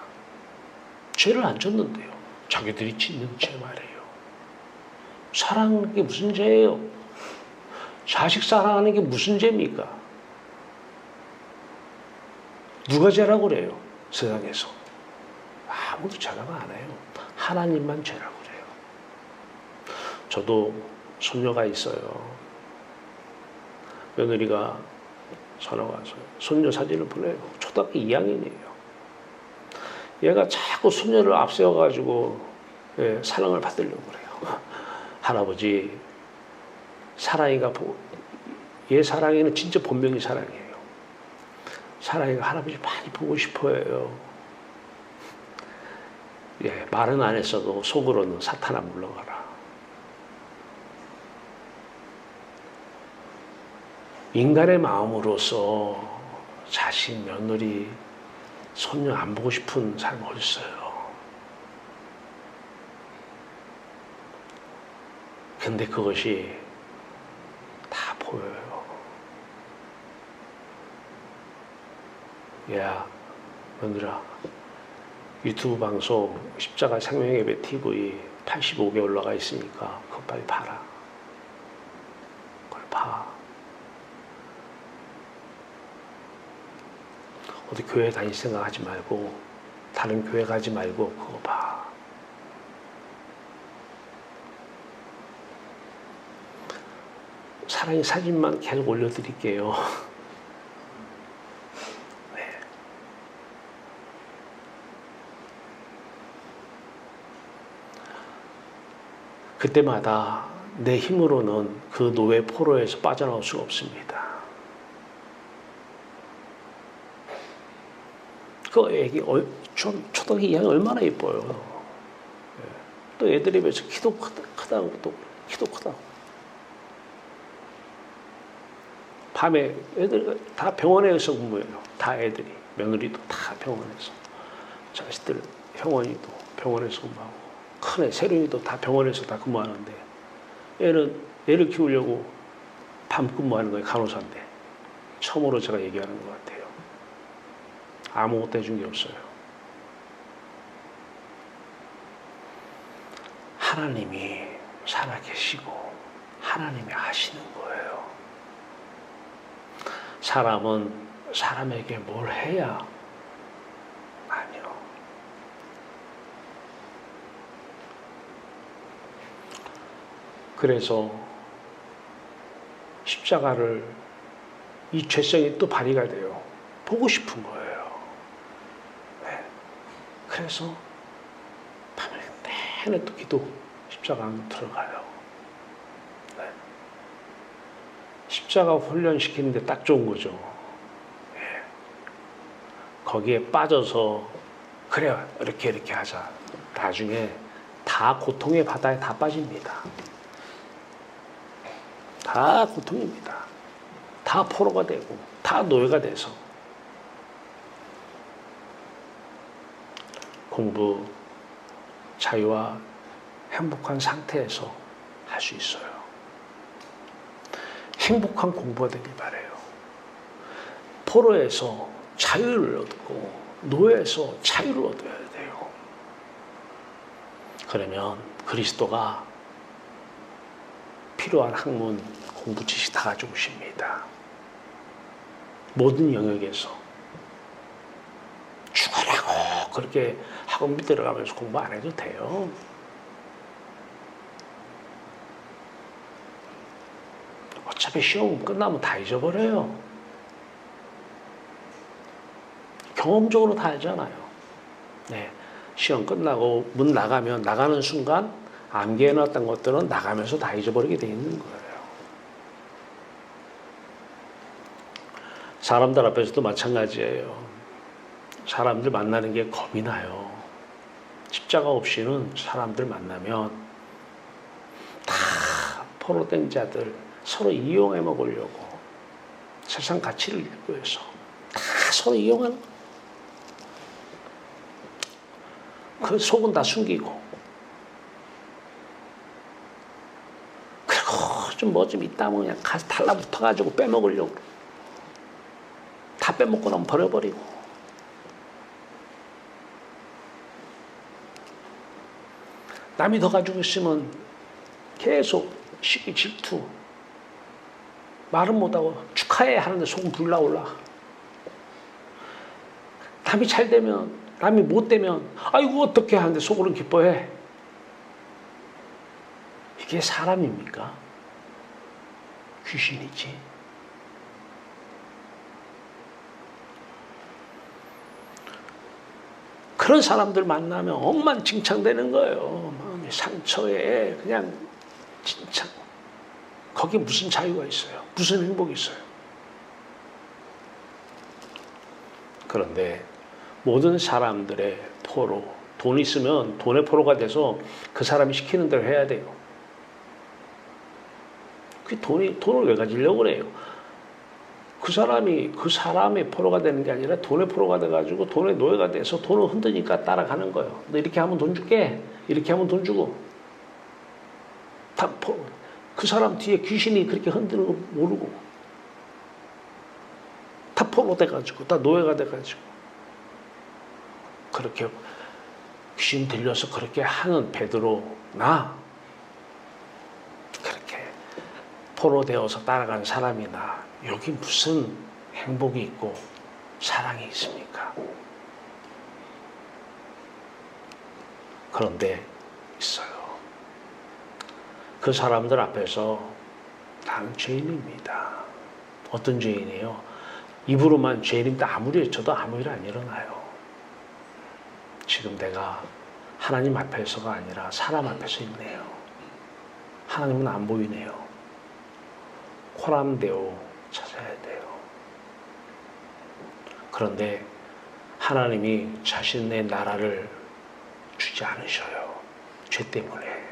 죄를 안 졌는데요. 자기들이 짓는 죄 말이에요. 사랑하는 게 무슨 죄예요? 자식 사랑하는 게 무슨 죄입니까? 누가 죄라고 그래요? 세상에서. 아무도 죄라고 안 해요. 하나님만 죄라고 그래요. 저도 손녀가 있어요. 며느리가 전화가 와서 손녀 사진을 보내요. 초등학교 2학년이에요. 얘가 자꾸 손녀를 앞세워가지고 사랑을 받으려고 그래요. 할아버지, 사랑이가 얘 사랑이는 진짜 본명이 사랑이에요. 사랑이가 할아버지 많이 보고 싶어해요. 말은 안 했어도 속으로는 사탄아 물러가라. 인간의 마음으로서 자식, 며느리, 손녀 안 보고 싶은 사람이 어딨어요. 근데 그것이 다 보여요. 야, 며느라, 유튜브 방송 십자가 생명예배 TV 85개 올라가 있으니까 그거 빨리 봐라. 그걸 봐. 어디 교회 다닐 생각 하지 말고 다른 교회 가지 말고 그거 봐. 사랑의 사진만 계속 올려드릴게요. 네. 그때마다 내 힘으로는 그 노예 포로에서 빠져나올 수가 없습니다. 그 애기 초등학교 2학년 얼마나 예뻐요. 또 애들이 비해서 키도 크다고 또 키도 크다고. 밤에 애들 다 병원에서 근무해요. 다 애들이 며느리도 다 병원에서 자식들 형원이도 병원에서 근무하고 큰 애 세륜이도 다 병원에서 다 근무하는데 애를 키우려고 밤 근무하는 거예요. 간호사인데 처음으로 제가 얘기하는 것 같아요. 아무것도 해준 게 없어요. 하나님이 살아계시고 하나님이 하시는 거예요. 사람은 사람에게 뭘 해야? 아니요. 그래서 십자가를 이 죄성이 또 발휘가 돼요. 보고 싶은 거예요. 그래서 밤에 내내 또 기도 십자가 안으로 들어가요. 네. 십자가 훈련시키는데 딱 좋은 거죠. 네. 거기에 빠져서 그래 이렇게 하자. 나중에 다 고통의 바다에 다 빠집니다. 다 고통입니다. 다 포로가 되고 다 노예가 돼서 공부, 자유와 행복한 상태에서 할 수 있어요. 행복한 공부가 되길 바라요. 포로에서 자유를 얻고 노예에서 자유를 얻어야 돼요. 그러면 그리스도가 필요한 학문, 공부, 지식 다 가져오십니다. 모든 영역에서 죽으라고 그렇게 학원비 들어가면서 공부 안 해도 돼요. 어차피 시험 끝나면 다 잊어버려요. 경험적으로 다 알잖아요. 네, 시험 끝나고 문 나가면 나가는 순간 암기해놨던 것들은 나가면서 다 잊어버리게 돼 있는 거예요. 사람들 앞에서도 마찬가지예요. 사람들 만나는 게 겁이 나요. 십자가 없이는 사람들 만나면 다 포로된 자들 서로 이용해 먹으려고 세상 가치를 위해서 다 서로 이용하는 거예요. 그 속은 다 숨기고 그리고 좀 뭐 좀 있다 보면 그냥 가서 달라붙어가지고 빼먹으려고 다 빼먹고 나면 버려버리고 남이 더 가지고 있으면 계속 시기 질투 말은 못하고 축하해 하는데 속은 불나올라. 남이 잘 되면 남이 못 되면 아이고 어떻게 하는데 속으로는 기뻐해. 이게 사람입니까? 귀신이지. 그런 사람들 만나면 억만칭창되는 거예요. 마음의 상처에 그냥 진짜 거기에 무슨 자유가 있어요? 무슨 행복이 있어요? 그런데 모든 사람들의 포로, 돈 있으면 돈의 포로가 돼서 그 사람이 시키는 대로 해야 돼요. 그 돈을 왜 가지려고 그래요? 그 사람의 포로가 되는 게 아니라 돈의 포로가 돼가지고 돈의 노예가 돼서 돈을 흔드니까 따라가는 거예요. 너 이렇게 하면 돈 줄게. 이렇게 하면 돈 주고. 다 포로. 그 사람 뒤에 귀신이 그렇게 흔드는 거 모르고. 다 포로 돼가지고, 다 노예가 돼가지고. 그렇게 귀신 들려서 그렇게 하는 베드로, 나 그렇게 포로 되어서 따라간 사람이나 여기 무슨 행복이 있고 사랑이 있습니까? 그런데 있어요. 그 사람들 앞에서 나는 죄인입니다. 어떤 죄인이에요? 입으로만 죄인입니다. 아무리 외쳐도 아무 일 안 일어나요. 지금 내가 하나님 앞에서가 아니라 사람 앞에서 있네요. 하나님은 안 보이네요. 코람데오 찾아야 돼요. 그런데 하나님이 자신의 나라를 주지 않으셔요. 죄 때문에.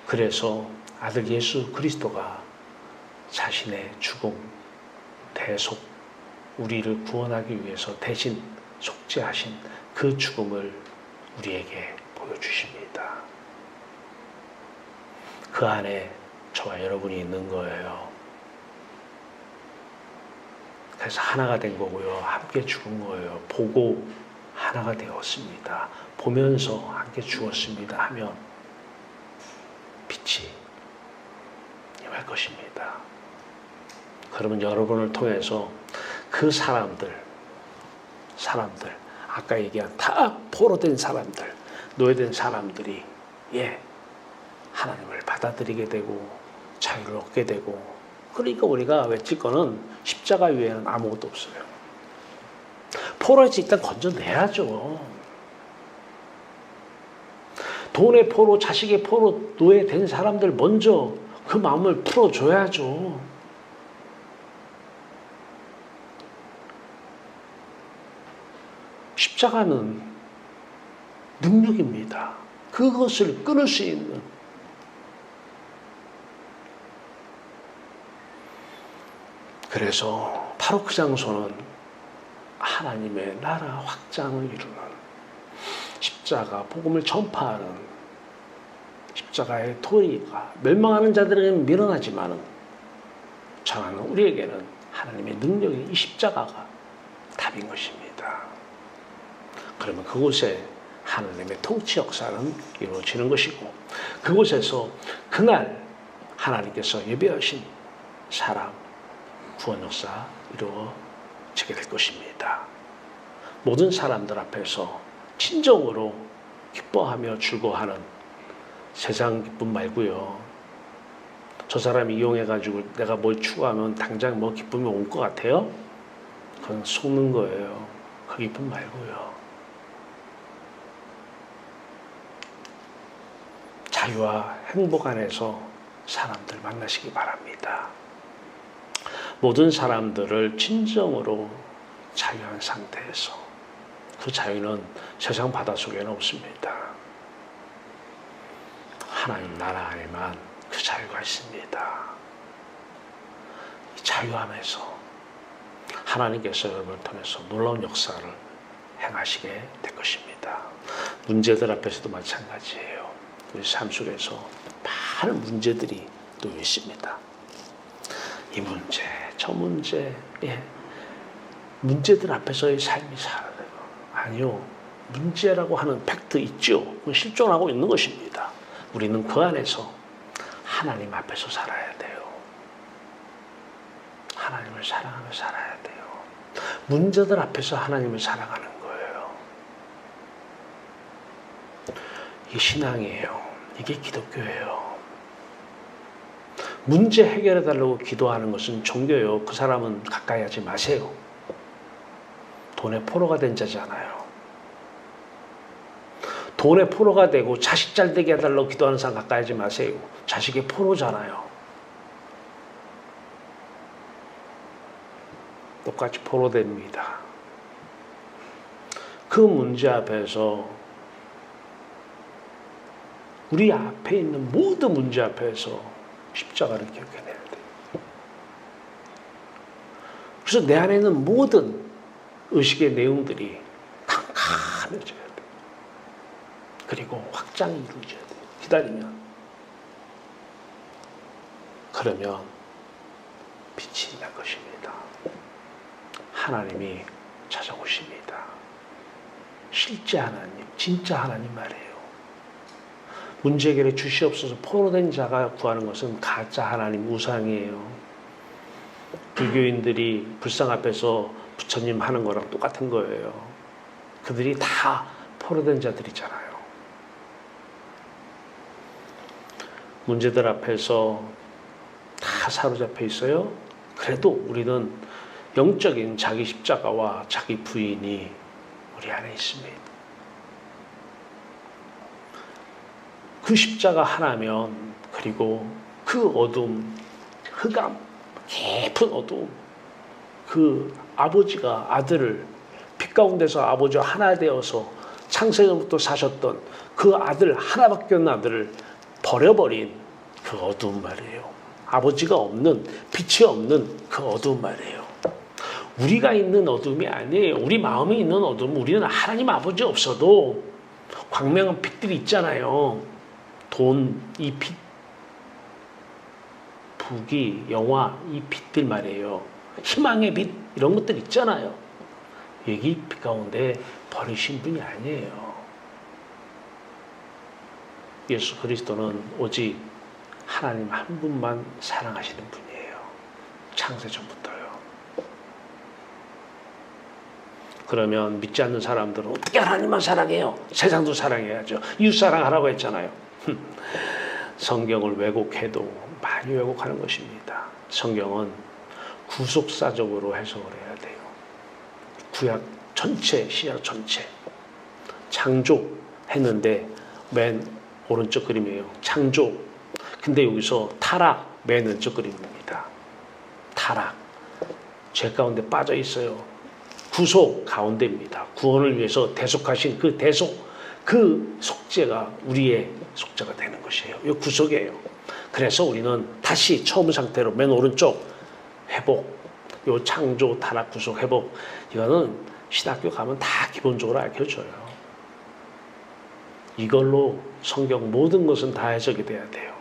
그래서 아들 예수 그리스도가 자신의 죽음, 대속, 우리를 구원하기 위해서 대신 속죄하신 그 죽음을 우리에게 보여주십니다. 그 안에 저와 여러분이 있는 거예요. 그래서 하나가 된 거고요. 함께 죽은 거예요. 보고 하나가 되었습니다. 보면서 함께 죽었습니다 하면 빛이 임할 것입니다. 그러면 여러분을 통해서 그 사람들 아까 얘기한 다 포로된 사람들, 노예된 사람들이 하나님을 받아들이게 되고 자유를 얻게 되고, 그러니까 우리가 외칠 거는 십자가 위에는 아무것도 없어요. 포로에서 일단 건져내야죠. 돈의 포로, 자식의 포로, 노예된 사람들 먼저 그 마음을 풀어줘야죠. 십자가는 능력입니다. 그것을 끊을 수 있는. 그래서 바로 그 장소는 하나님의 나라 확장을 이루는, 십자가 복음을 전파하는, 십자가의 도리가 멸망하는 자들에게는 미련하지만 전하는 우리에게는 하나님의 능력이 이 십자가가 답인 것입니다. 그러면 그곳에 하나님의 통치 역사는 이루어지는 것이고, 그곳에서 그날 하나님께서 예비하신 사람 구원 역사 이루어지게 될 것입니다. 모든 사람들 앞에서 진정으로 기뻐하며 즐거워하는 세상 기쁨 말고요. 저 사람이 이용해가지고 내가 뭘 추구하면 당장 뭐 기쁨이 올 것 같아요? 그건 속는 거예요. 그 기쁨 말고요. 자유와 행복 안에서 사람들 만나시기 바랍니다. 모든 사람들을 진정으로 자유한 상태에서, 그 자유는 세상 바다 속에는 없습니다. 하나님 나라 안에만 그 자유가 있습니다. 이 자유 안에서 하나님께서 여러분을 통해서 놀라운 역사를 행하시게 될 것입니다. 문제들 앞에서도 마찬가지예요. 우리 삶 속에서 많은 문제들이 또 있습니다. 이 문제, 저 문제, 문제들 앞에서의 삶이 살아요. 아니요. 문제라고 하는 팩트 있죠. 그건 실존하고 있는 것입니다. 우리는 그 안에서 하나님 앞에서 살아야 돼요. 하나님을 사랑하며 살아야 돼요. 문제들 앞에서 하나님을 사랑하는 거예요. 이게 신앙이에요. 이게 기독교예요. 문제 해결해달라고 기도하는 것은 종교예요. 그 사람은 가까이 하지 마세요. 돈의 포로가 된 자잖아요. 돈의 포로가 되고 자식 잘 되게 해달라고 기도하는 사람 가까이 하지 마세요. 자식의 포로잖아요. 똑같이 포로됩니다. 그 문제 앞에서, 우리 앞에 있는 모든 문제 앞에서 십자가를 기억해내야 돼요. 그래서 내 안에 있는 모든 의식의 내용들이 캄캄해져야 돼요. 그리고 확장이 이루어져야 돼요. 기다리면. 그러면 빛이 날 것입니다. 하나님이 찾아오십니다. 실제 하나님, 진짜 하나님 말이에요. 문제 해결에 주시옵소서 포로된 자가 구하는 것은 가짜 하나님, 우상이에요. 불교인들이 불상 앞에서 부처님 하는 거랑 똑같은 거예요. 그들이 다 포로된 자들이잖아요. 문제들 앞에서 다 사로잡혀 있어요. 그래도 우리는 영적인 자기 십자가와 자기 부인이 우리 안에 있습니다. 그 십자가 하나면, 그리고 그 어둠, 흑암, 깊은 어둠, 그 아버지가 아들을 빛 가운데서 아버지와 하나 되어서 창세전부터 사셨던 그 아들, 하나밖에 없는 아들을 버려버린 그 어두운 말이에요. 아버지가 없는, 빛이 없는 그 어두운 말이에요. 우리가 있는 어둠이 아니에요. 우리 마음에 있는 어둠, 우리는 하나님 아버지 없어도 광명한 빛들이 있잖아요. 돈, 이 빛, 부귀, 영화, 이 빛들 말이에요. 희망의 빛, 이런 것들 있잖아요. 여기 빛 가운데 버리신 분이 아니에요. 예수 그리스도는 오직 하나님 한 분만 사랑하시는 분이에요. 창세전부터요. 그러면 믿지 않는 사람들은 어떻게 하나님만 사랑해요? 세상도 사랑해야죠. 이웃 사랑하라고 했잖아요. 성경을 왜곡해도 많이 왜곡하는 것입니다. 성경은 구속사적으로 해석을 해야 돼요. 구약 전체, 신약 전체. 창조했는데 맨 오른쪽 그림이에요. 창조. 근데 여기서 타락, 맨 왼쪽 그림입니다. 타락. 죄 가운데 빠져 있어요. 구속 가운데입니다. 구원을 위해서 대속하신 그 대속, 그 속죄가 우리의 속죄가 되는 것이에요. 이 구속이에요. 그래서 우리는 다시 처음 상태로 맨 오른쪽 회복, 요 창조, 타락, 구속, 회복, 이거는 신학교 가면 다 기본적으로 알려줘요. 이걸로 성경 모든 것은 다 해석이 돼야 돼요.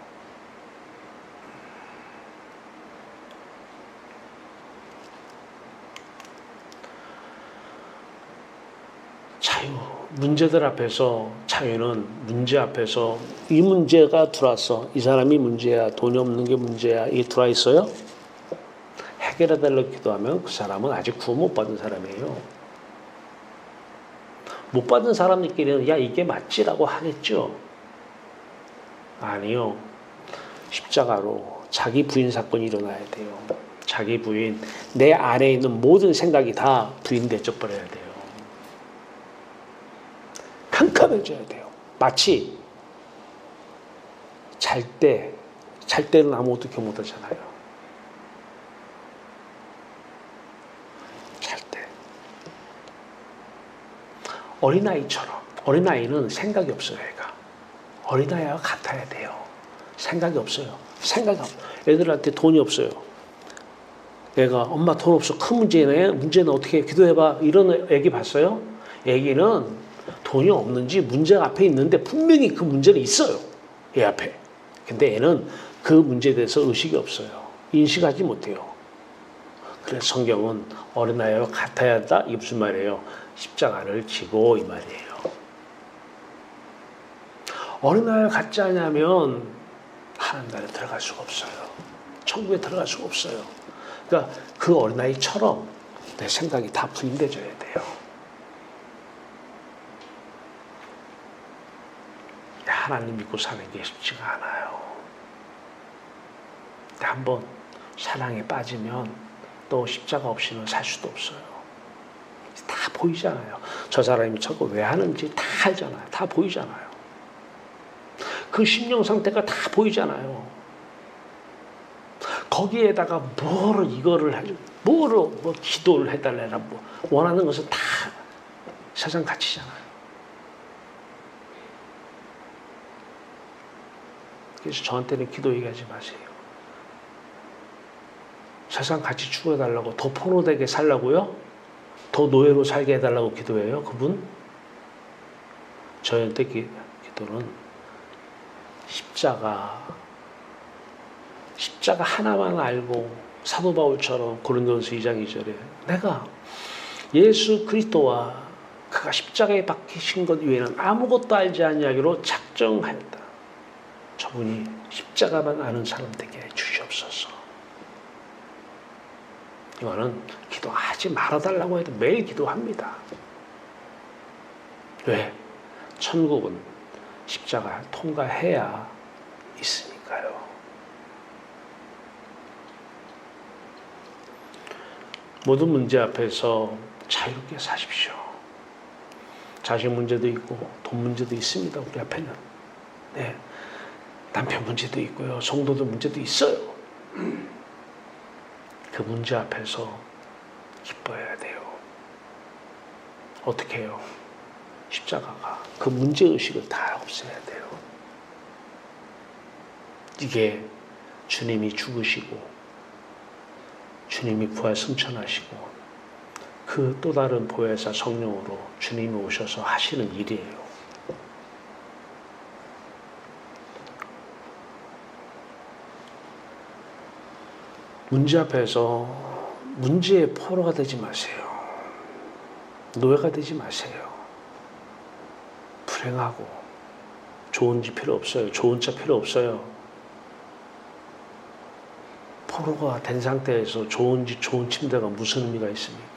자유, 문제들 앞에서, 자유는 문제 앞에서, 이 문제가 들어왔어. 이 사람이 문제야, 돈이 없는 게 문제야, 이게 들어와 있어요? 해결해달라고 기도하면 그 사람은 아직 구원 못 받은 사람이에요. 못 받은 사람들끼리는 야 이게 맞지라고 하겠죠. 아니요. 십자가로 자기 부인 사건이 일어나야 돼요. 자기 부인, 내 안에 있는 모든 생각이 다 부인 대접버려야 돼요. 캄캄해져야 돼요. 마치 잘 때는 아무것도 경험 못하잖아요. 어린아이처럼. 어린아이는 생각이 없어요, 애가. 어린아이와 같아야 돼요. 생각이 없어요. 애들한테 돈이 없어요. 애가 엄마 돈 없어. 큰 문제네. 문제는 어떻게 해? 기도해봐. 이런 애기 봤어요? 애기는 돈이 없는지 문제가 앞에 있는데 분명히 그 문제는 있어요. 애 앞에. 근데 애는 그 문제에 대해서 의식이 없어요. 인식하지 못해요. 그래서 성경은 어린아이와 같아야 한다? 이게 무슨 말이에요? 십자가를 지고 이 말이에요. 어린아이와 같지 않으면 하나님 나라에 들어갈 수가 없어요. 천국에 들어갈 수가 없어요. 그러니까 그 어린아이처럼 내 생각이 다 부인돼져야 돼요. 하나님 믿고 사는 게 쉽지가 않아요. 근데 한번 사랑에 빠지면 또 십자가 없이는 살 수도 없어요. 다 보이잖아요. 저 사람이 저거 왜 하는지 다 알잖아요. 다 보이잖아요. 그 심령 상태가 다 보이잖아요. 거기에다가 뭐로 기도를 해달래나 원하는 것은 다 세상 가치잖아요. 그래서 저한테는 기도 얘기하지 마세요. 세상 같이 추구해달라고 더 포로되게 살라고요? 더 노예로 살게 해달라고 기도해요, 그분? 저한테 기도는 십자가 하나만 알고 사도 바울처럼 고린도전서 2장 2절에 내가 예수 그리스도와 그가 십자가에 박히신 것 외에는 아무것도 알지 아니하기로 작정하였다. 저분이 십자가만 아는 사람 되게 주시옵소서. 이거는 기도하지 말아달라고 해도 매일 기도합니다. 왜? 천국은 십자가 통과해야 있으니까요. 모든 문제 앞에서 자유롭게 사십시오. 자식 문제도 있고 돈 문제도 있습니다. 우리 앞에는. 네. 남편 문제도 있고요. 성도들 문제도 있어요. 그 문제 앞에서 기뻐해야 돼요. 어떻게 해요? 십자가가 그 문제의식을 다 없애야 돼요. 이게 주님이 죽으시고 주님이 부활 승천하시고 그 또 다른 보혜사 성령으로 주님이 오셔서 하시는 일이에요. 문제 앞에서 문제의 포로가 되지 마세요. 노예가 되지 마세요. 불행하고 좋은 집 필요 없어요. 좋은 차 필요 없어요. 포로가 된 상태에서 좋은 집, 좋은 침대가 무슨 의미가 있습니까?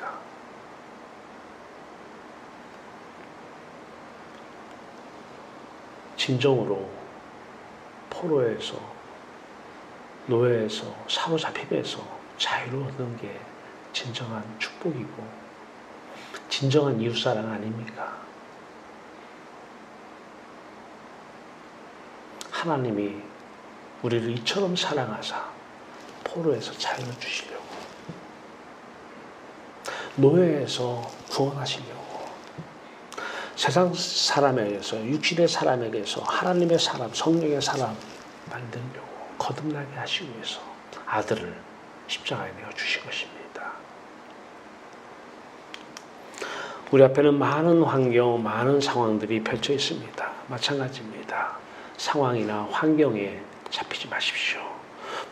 진정으로 포로에서, 노예에서, 사로잡힘에서 자유를 얻는 게 진정한 축복이고 진정한 이웃사랑 아닙니까? 하나님이 우리를 이처럼 사랑하사 포로에서 자유를 주시려고 노예에서 구원하시려고 세상 사람에게서 육신의 사람에게서 하나님의 사람 성령의 사람 만들려고 거듭나게 하시기 위해서 아들을 십자가에 내어주신 것입니다. 우리 앞에는 많은 환경, 많은 상황들이 펼쳐 있습니다. 마찬가지입니다. 상황이나 환경에 잡히지 마십시오.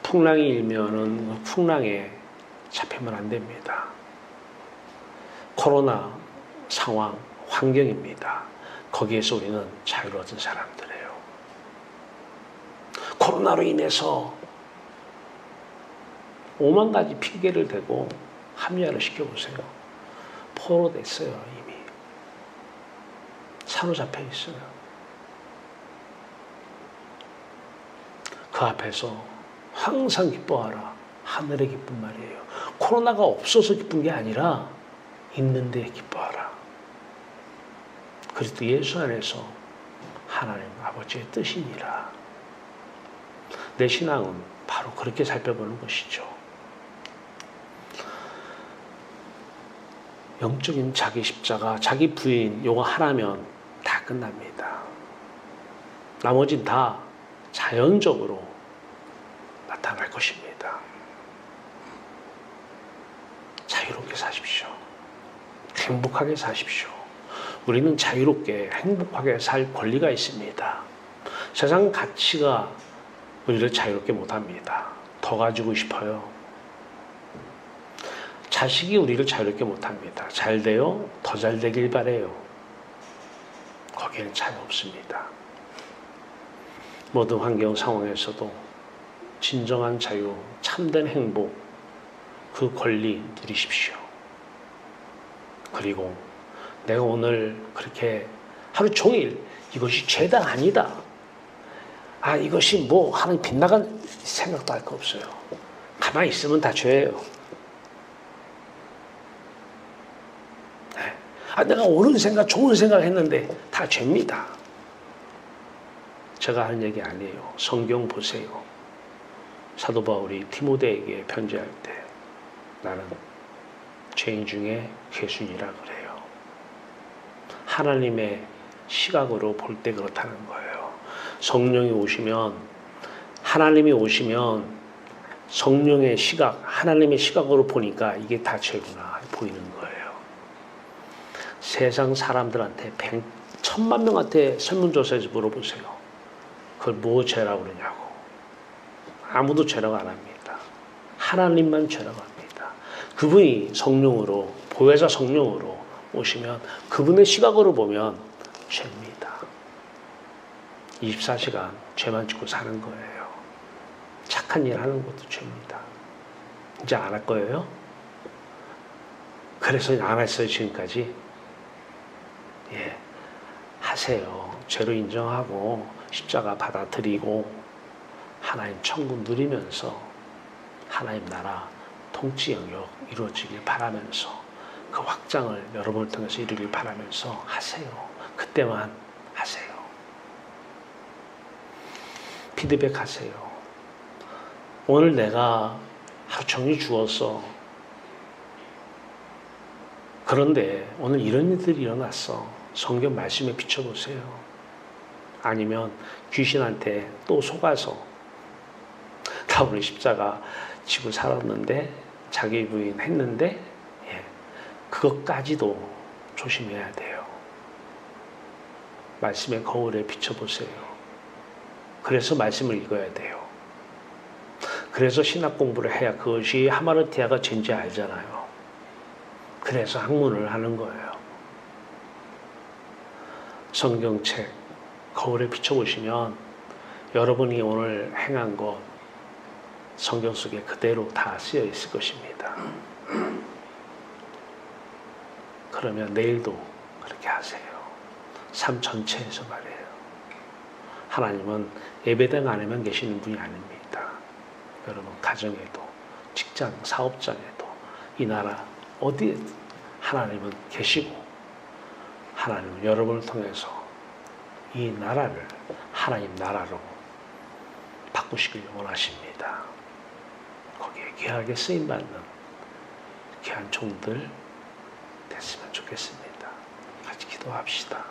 풍랑이 일면은 풍랑에 잡히면 안 됩니다. 코로나 상황, 환경입니다. 거기에서 우리는 자유를 얻은 사람들이에요. 코로나로 인해서 5만 가지 핑계를 대고 합리화를 시켜보세요. 포로됐어요. 이미 사로잡혀 있어요. 그 앞에서 항상 기뻐하라. 하늘의 기쁜 말이에요. 코로나가 없어서 기쁜 게 아니라 있는데 기뻐하라. 그리스도 예수 안에서 하나님 아버지의 뜻이니라. 내 신앙은 바로 그렇게 살펴보는 것이죠. 영적인 자기 십자가, 자기 부인 요거 하나면 다 끝납니다. 나머지는 다 자연적으로 나타날 것입니다. 자유롭게 사십시오. 행복하게 사십시오. 우리는 자유롭게 행복하게 살 권리가 있습니다. 세상 가치가 우리를 자유롭게 못합니다. 더 가지고 싶어요. 자식이 우리를 자유롭게 못합니다. 잘 돼요? 더 잘 되길 바래요. 거기에는 차이 없습니다. 모든 환경 상황에서도 진정한 자유, 참된 행복, 그 권리 누리십시오. 그리고 내가 오늘 그렇게 하루 종일 이것이 죄다 아니다. 이것이 뭐 하는 빗나간 생각도 할 거 없어요. 가만히 있으면 다 죄예요. 내가 옳은 생각, 좋은 생각 했는데 다 죄입니다. 제가 하는 얘기 아니에요. 성경 보세요. 사도 바울이 디모데에게 편지할 때 나는 죄인 중에 괴순이라 그래요. 하나님의 시각으로 볼 때 그렇다는 거예요. 성령이 오시면, 하나님이 오시면 성령의 시각, 하나님의 시각으로 보니까 이게 다 죄구나 보이는 거예요. 세상 사람들한테 1,000만 명한테 설문조사에서 물어보세요. 그걸 뭐 죄라고 그러냐고. 아무도 죄라고 안 합니다. 하나님만 죄라고 합니다. 그분이 성령으로, 보혜사 성령으로 오시면 그분의 시각으로 보면 죄입니다. 24시간 죄만 짓고 사는 거예요. 착한 일 하는 것도 죄입니다. 이제 안 할 거예요? 그래서 안 했어요, 지금까지? 하세요. 죄로 인정하고 십자가 받아들이고 하나님 천국 누리면서 하나님 나라 통치 영역 이루어지길 바라면서 그 확장을 여러분을 통해서 이루길 바라면서 하세요. 그때만 하세요. 피드백 하세요. 오늘 내가 하루 종일 죽었어. 그런데 오늘 이런 일들이 일어났어. 성경 말씀에 비춰보세요. 아니면 귀신한테 또 속아서 나 오늘 십자가 지고 살았는데 자기 부인 했는데 그것까지도 조심해야 돼요. 말씀의 거울에 비춰보세요. 그래서 말씀을 읽어야 돼요. 그래서 신학 공부를 해야 그것이 하마르티아가 죄인지 알잖아요. 그래서 학문을 하는 거예요. 성경책 거울에 비춰보시면 여러분이 오늘 행한 것 성경 속에 그대로 다 쓰여 있을 것입니다. 그러면 내일도 그렇게 하세요. 삶 전체에서 말이에요. 하나님은 예배당 안에만 계시는 분이 아닙니다. 여러분 가정에도 직장, 사업장에도 이 나라 어디에 하나님은 계시고 하나님은 여러분을 통해서 이 나라를 하나님 나라로 바꾸시길 원하십니다. 거기에 귀하게 쓰임받는 귀한 종들 됐으면 좋겠습니다. 같이 기도합시다.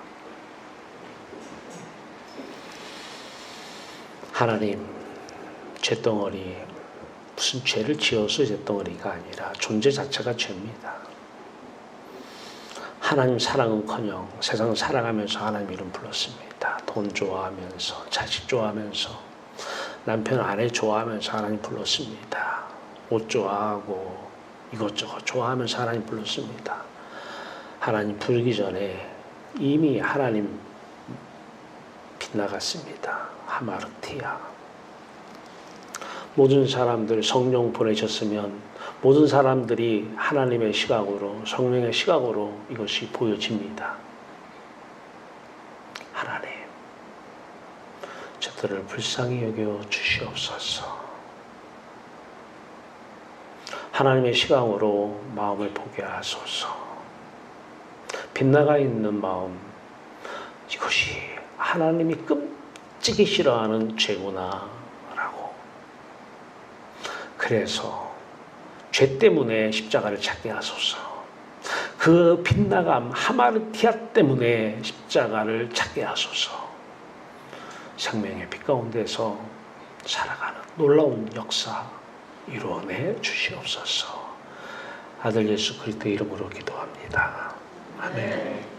하나님, 죄덩어리, 무슨 죄를 지어서 죄덩어리가 아니라 존재 자체가 죄입니다. 하나님 사랑은커녕 세상을 살아가면서 하나님 이름 불렀습니다. 돈 좋아하면서, 자식 좋아하면서, 남편 아내 좋아하면서 하나님 불렀습니다. 옷 좋아하고 이것저것 좋아하면서 하나님 불렀습니다. 하나님 부르기 전에 이미 하나님 빗나갔습니다. 하마르티아. 모든 사람들 성령 보내셨으면 모든 사람들이 하나님의 시각으로, 성령의 시각으로 이것이 보여집니다. 하나님, 저들을 불쌍히 여겨 주시옵소서. 하나님의 시각으로 마음을 보게 하소서. 빗나가 있는 마음, 이것이 하나님이 끔찍이 싫어하는 죄구나 라고. 그래서 죄 때문에 십자가를 찾게 하소서. 그 빗나감 하마르티아 때문에 십자가를 찾게 하소서. 생명의 빛 가운데서 살아가는 놀라운 역사 이루어내 주시옵소서. 아들 예수 그리스도의 이름으로 기도합니다. 아멘.